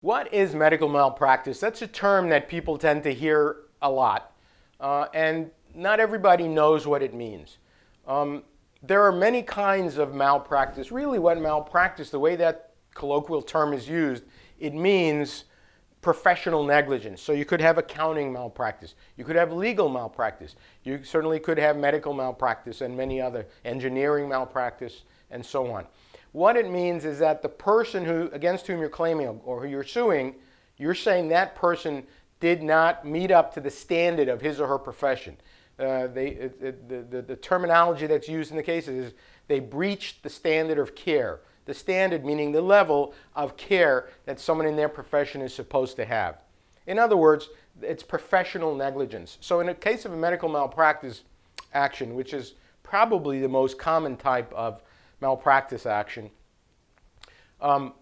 What is medical malpractice? That's a term that people tend to hear a lot, and not everybody knows what it means. There are many kinds of malpractice. Really, what malpractice, the way that colloquial term is used, it means professional negligence. So you could have accounting malpractice. You could have legal malpractice. You certainly could have medical malpractice and many other engineering malpractice and so on. What it means is that the person against whom you're claiming or who you're suing, you're saying that person did not meet up to the standard of his or her profession. The terminology that's used in the cases is they breached the standard of care. The standard meaning the level of care that someone in their profession is supposed to have. In other words, it's professional negligence. So in a case of a medical malpractice action, which is probably the most common type of malpractice action,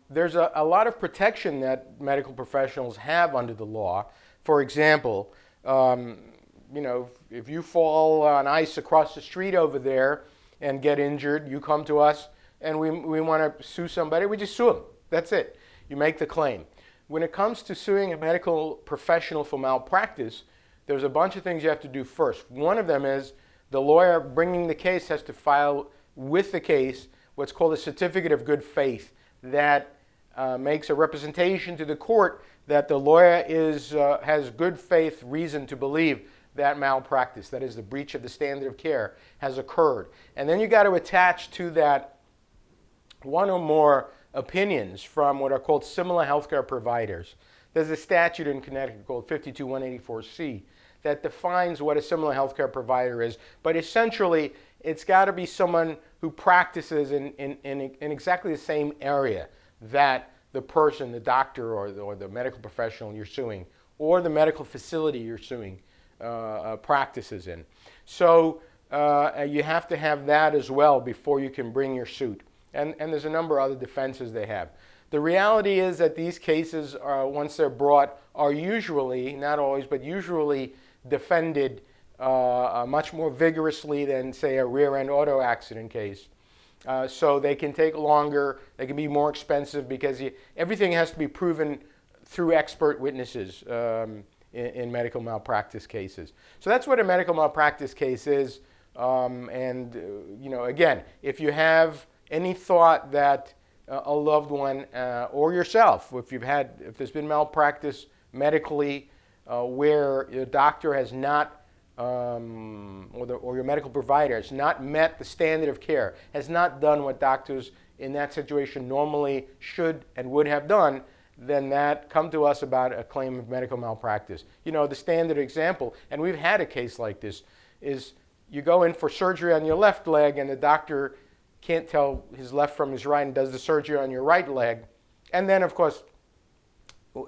there's a lot of protection that medical professionals have under the law. For example, if you fall on ice across the street over there and get injured, you come to us and we want to sue somebody, we just sue them. That's it. You make the claim. When it comes to suing a medical professional for malpractice, there's a bunch of things you have to do first. One of them is the lawyer bringing the case has to file with the case what's called a certificate of good faith that makes a representation to the court that the lawyer has good faith reason to believe that malpractice, that is the breach of the standard of care, has occurred. And then you got to attach to that one or more opinions from what are called similar healthcare providers. There's a statute in Connecticut called 52184C that defines what a similar healthcare provider is, but essentially it's got to be someone who practices in exactly the same area that the person, the doctor or the medical professional you're suing, or the medical facility you're suing practices in. So you have to have that as well before you can bring your suit. And there's a number of other defenses they have. The reality is that these cases, once they're brought, are usually, not always, but usually defended much more vigorously than, say, a rear-end auto accident case. So they can take longer, they can be more expensive because everything has to be proven through expert witnesses in medical malpractice cases. So that's what a medical malpractice case is. Again, if you have any thought that a loved one or yourself, if there's been malpractice medically where your doctor has not or your medical provider has not met the standard of care, has not done what doctors in that situation normally should and would have done, then come to us about a claim of medical malpractice. The standard example, and we've had a case like this, is you go in for surgery on your left leg and the doctor can't tell his left from his right and does the surgery on your right leg. And then, of course, you're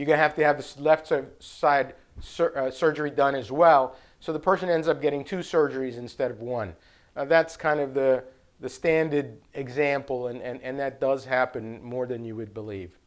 going to have this left side surgery done as well. So the person ends up getting two surgeries instead of one. That's kind of the standard example, and that does happen more than you would believe.